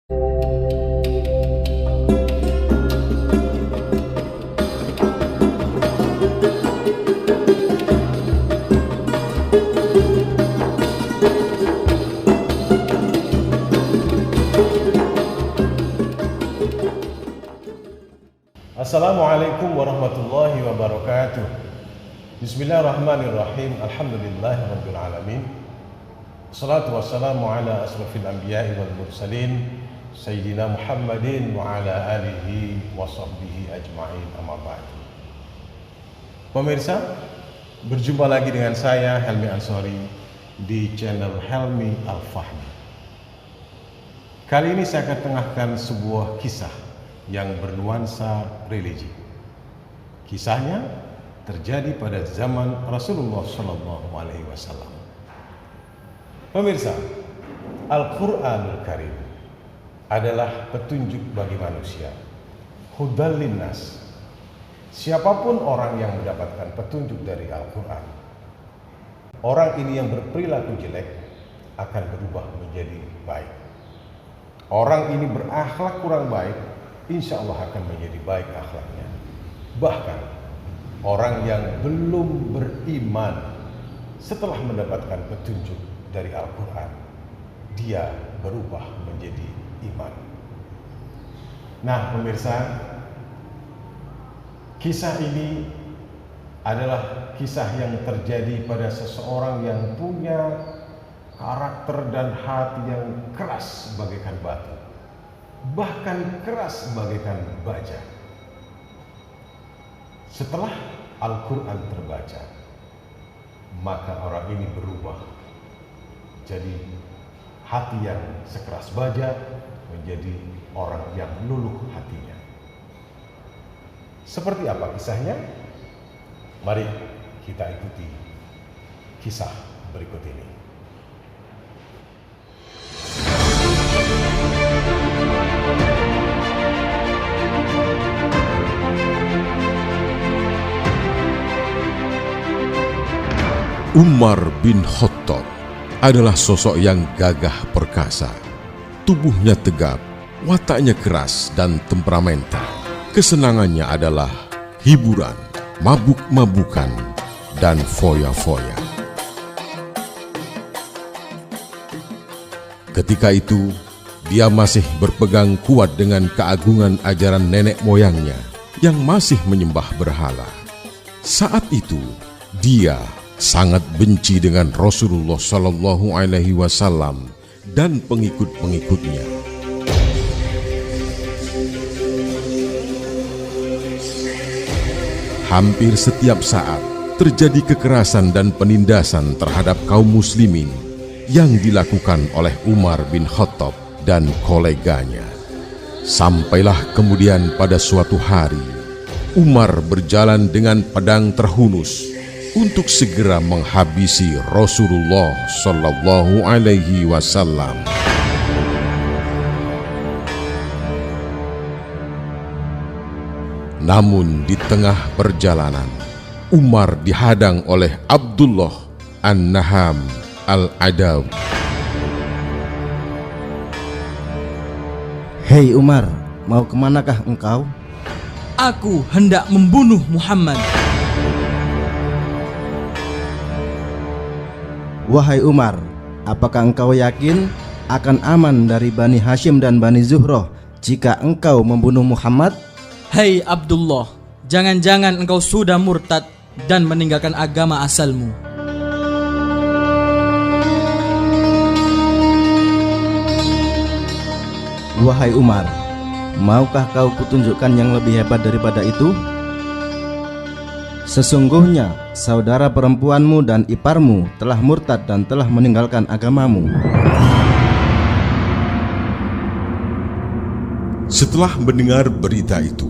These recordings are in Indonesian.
Assalamualaikum warahmatullahi wabarakatuh. Bismillahirrahmanirrahim. Alhamdulillahirabbil alamin. Wassalatu wassalamu ala asrofil anbiya'i wal mursalin Sayyidina Muhammadin wa ala alihi wa sahbihi ajma'in, amma ba'd. Pemirsa, berjumpa lagi dengan saya Helmi Ansori di channel Helmi Al-Fahmi. Kali ini saya akan tengahkan sebuah kisah yang bernuansa religi. Kisahnya terjadi pada zaman Rasulullah SAW. Pemirsa, Al-Quranul Karim adalah petunjuk bagi manusia, hudal linnas. Siapapun orang yang mendapatkan petunjuk dari Al-Quran, orang ini yang berperilaku jelek akan berubah menjadi baik. Orang ini berakhlak kurang baik, insya Allah akan menjadi baik akhlaknya. Bahkan orang yang belum beriman setelah mendapatkan petunjuk dari Al-Quran, dia berubah menjadi iman. Nah pemirsa, kisah ini adalah kisah yang terjadi pada seseorang yang punya karakter dan hati yang keras bagaikan batu, bahkan keras bagaikan baja. Setelah Al-Quran terbaca, maka orang ini berubah jadi hati yang sekeras baja menjadi orang yang luluh hatinya. Seperti apa kisahnya? Mari kita ikuti kisah berikut ini. Umar bin Khattab adalah sosok yang gagah perkasa. Tubuhnya tegap, wataknya keras dan temperamental. Kesenangannya adalah hiburan, mabuk-mabukan, dan foya-foya. Ketika itu, dia masih berpegang kuat dengan keagungan ajaran nenek moyangnya yang masih menyembah berhala. Saat itu, dia sangat benci dengan Rasulullah Shallallahu Alaihi Wasallam dan pengikut-pengikutnya. Hampir setiap saat terjadi kekerasan dan penindasan terhadap kaum muslimin yang dilakukan oleh Umar bin Khattab dan koleganya. Sampailah kemudian pada suatu hari, Umar berjalan dengan pedang terhunus untuk segera menghabisi Rasulullah Shallallahu Alaihi Wasallam. Namun di tengah perjalanan, Umar dihadang oleh Abdullah An-Naham Al-Adawi. Hei Umar, mau kemanakah engkau? Aku hendak membunuh Muhammad. Wahai Umar, apakah engkau yakin akan aman dari Bani Hashim dan Bani Zuhroh jika engkau membunuh Muhammad? Hei Abdullah, jangan-jangan engkau sudah murtad dan meninggalkan agama asalmu. Wahai Umar, maukah kau kutunjukkan yang lebih hebat daripada itu? Sesungguhnya saudara perempuanmu dan iparmu telah murtad dan telah meninggalkan agamamu. Setelah mendengar berita itu,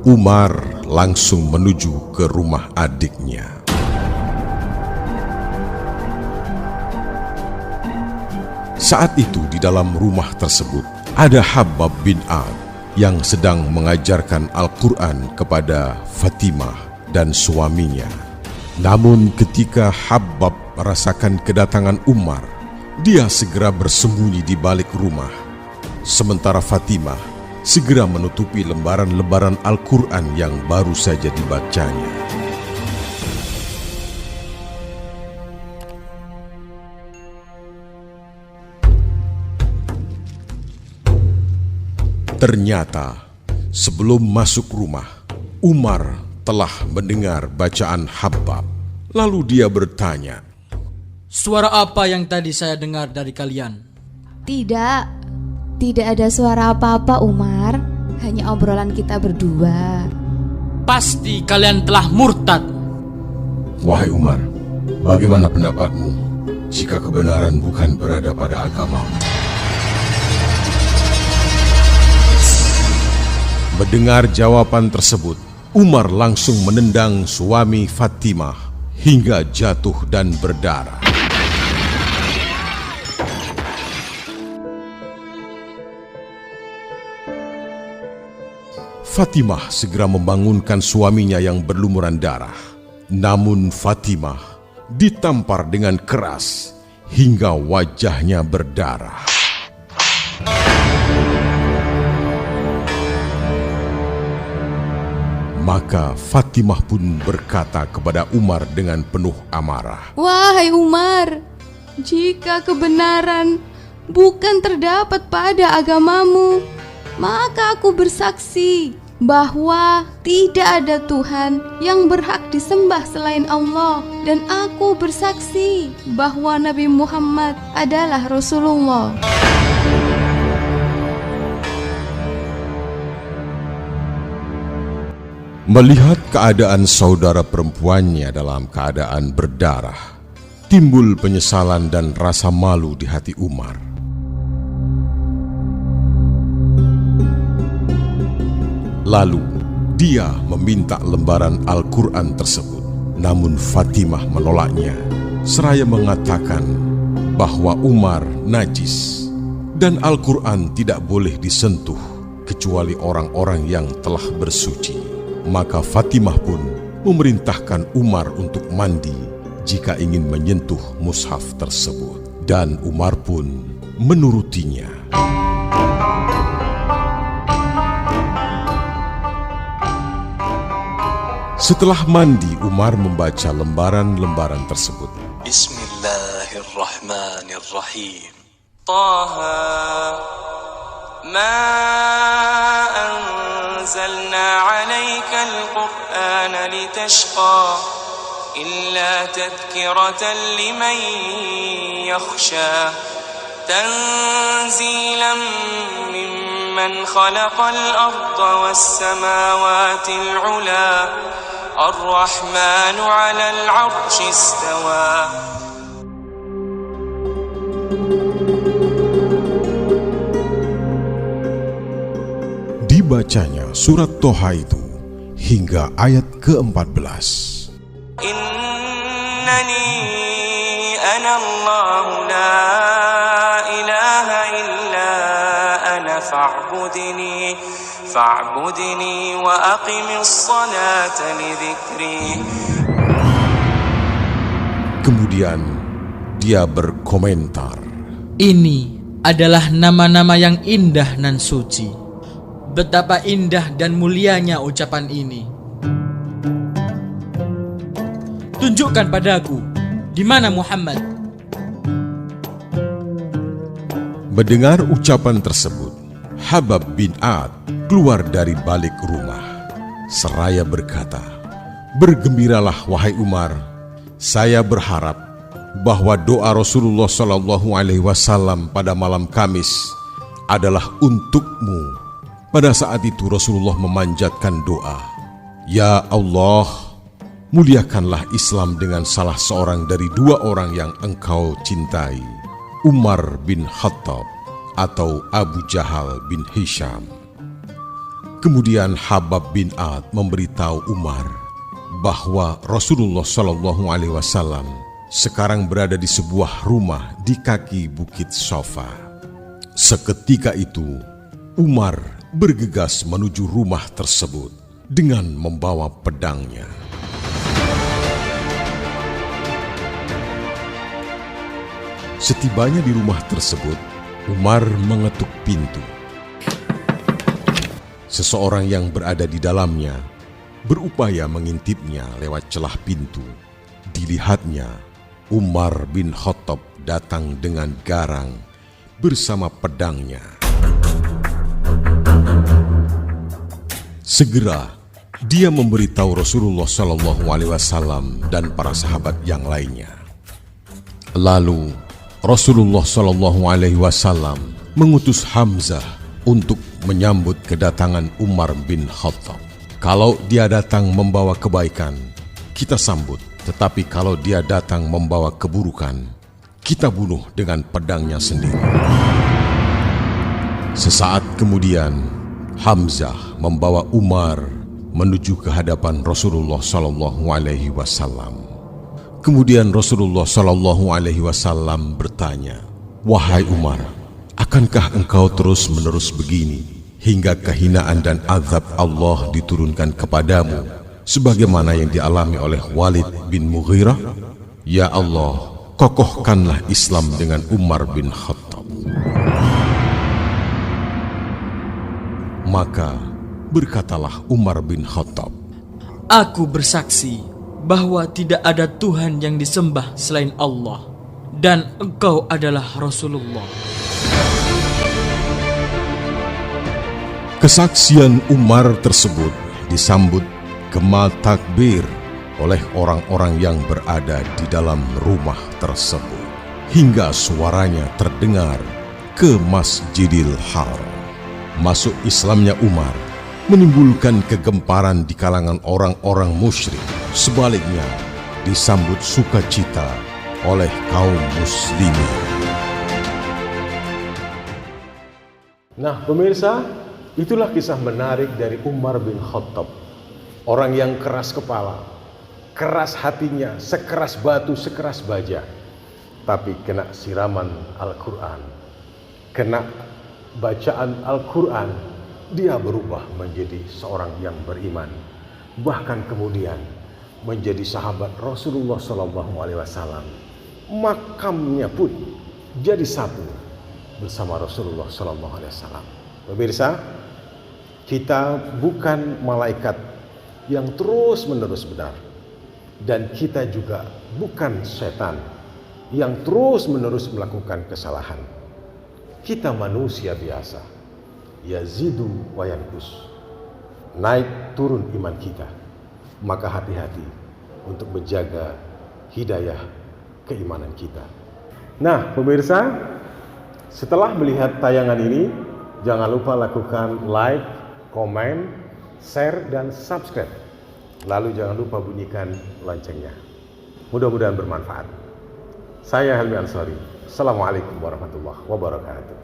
Umar langsung menuju ke rumah adiknya. Saat itu di dalam rumah tersebut ada Habab bin Ad yang sedang mengajarkan Al-Quran kepada Fatimah dan suaminya. Namun ketika Habab merasakan kedatangan Umar, dia segera bersembunyi di balik rumah. sementara Fatimah segera menutupi lembaran-lembaran Al-Quran yang baru saja dibacanya. Ternyata sebelum masuk rumah, Umar telah mendengar bacaan Habab. Lalu dia bertanya, Suara apa yang tadi saya dengar dari kalian? Tidak ada suara apa-apa, Umar. Hanya obrolan kita berdua. Pasti kalian telah murtad. Wahai Umar, bagaimana pendapatmu jika kebenaran bukan berada pada agamamu? Mendengar jawaban tersebut, Umar langsung menendang suami Fatimah hingga jatuh dan berdarah. Fatimah segera membangunkan suaminya yang berlumuran darah. Namun Fatimah ditampar dengan keras hingga wajahnya berdarah. Maka Fatimah pun berkata kepada Umar dengan penuh amarah, Wahai Umar, jika kebenaran bukan terdapat pada agamamu, maka aku bersaksi bahwa tidak ada Tuhan yang berhak disembah selain Allah, dan aku bersaksi bahwa Nabi Muhammad adalah Rasulullah. Melihat keadaan saudara perempuannya dalam keadaan berdarah, timbul penyesalan dan rasa malu di hati Umar. Lalu dia meminta lembaran Al-Quran tersebut, namun Fatimah menolaknya, seraya mengatakan bahwa Umar najis dan Al-Quran tidak boleh disentuh kecuali orang-orang yang telah bersuci. Maka Fatimah pun memerintahkan Umar untuk mandi jika ingin menyentuh mushaf tersebut, dan Umar pun menurutinya. Setelah mandi, Umar membaca lembaran-lembaran tersebut. Bismillahirrahmanirrahim. Taha ma anzalna 'alaikal Qur'ana litashqa illa tadhkiratan liman yakhsha tanzilan mimman khalaqal arda was samawati al-'ula Ar-Rahmanu 'alal 'arsy istawa. Dibacanya surat Toha itu hingga ayat ke-14. Innani ana Allah la ilaha illa ana fa'budni wa aqimis salata li dzikri. Kemudian dia berkomentar, Ini adalah nama-nama yang indah nan suci. Betapa indah dan mulianya ucapan ini. Tunjukkan padaku, di mana Muhammad? Mendengar ucapan tersebut, Habab bin Ad keluar dari balik rumah, seraya berkata, Bergembiralah wahai Umar, saya berharap bahwa doa Rasulullah SAW pada malam Kamis adalah untukmu. Pada saat itu Rasulullah memanjatkan doa, Ya Allah, muliakanlah Islam dengan salah seorang dari dua orang yang engkau cintai, Umar bin Khattab atau Abu Jahal bin Hisham. Kemudian Habab bin Ad memberitahu Umar bahwa Rasulullah SAW sekarang berada di sebuah rumah di kaki Bukit Sofa. Seketika itu Umar bergegas menuju rumah tersebut dengan membawa pedangnya. Setibanya di rumah tersebut, Umar mengetuk pintu. Seseorang yang berada di dalamnya berupaya mengintipnya lewat celah pintu. Dilihatnya, Umar bin Khattab datang dengan garang bersama pedangnya. Segera dia memberitahu Rasulullah SAW dan para sahabat yang lainnya. Lalu Rasulullah SAW mengutus Hamzah untuk menyambut kedatangan Umar bin Khattab. Kalau dia datang membawa kebaikan, kita sambut. Tetapi kalau dia datang membawa keburukan, kita bunuh dengan pedangnya sendiri. Sesaat kemudian, Hamzah membawa Umar menuju ke hadapan Rasulullah SAW. Kemudian Rasulullah SAW bertanya, "Wahai Umar, akankah engkau terus-menerus begini hingga kehinaan dan azab Allah diturunkan kepadamu sebagaimana yang dialami oleh Walid bin Mughirah? Ya Allah, kokohkanlah Islam dengan Umar bin Khattab." Maka berkatalah Umar bin Khattab, Aku bersaksi bahwa tidak ada Tuhan yang disembah selain Allah, dan engkau adalah Rasulullah. Kesaksian Umar tersebut disambut gema takbir oleh orang-orang yang berada di dalam rumah tersebut, hingga suaranya terdengar ke Masjidil Haram. Masuk Islamnya Umar menimbulkan kegemparan di kalangan orang-orang musyrik. Sebaliknya, disambut sukacita oleh kaum muslimin. Nah pemirsa, itulah kisah menarik dari Umar bin Khattab. Orang yang keras kepala, keras hatinya, sekeras batu, sekeras baja. Tapi kena siraman Al-Quran, kena bacaan Al-Quran, dia berubah menjadi seorang yang beriman. Bahkan kemudian menjadi sahabat Rasulullah SAW. Makamnya pun jadi satu bersama Rasulullah SAW. Pemirsa, kita bukan malaikat yang terus-menerus benar, dan kita juga bukan setan yang terus-menerus melakukan kesalahan. Kita manusia biasa, yazidu wa yanqus, naik turun iman kita. Maka hati-hati untuk menjaga hidayah keimanan kita. Nah pemirsa, setelah melihat tayangan ini, jangan lupa lakukan like, komen, share, dan subscribe. Lalu jangan lupa bunyikan loncengnya. Mudah-mudahan bermanfaat. Saya Helmi Ansori. Assalamualaikum warahmatullahi wabarakatuh.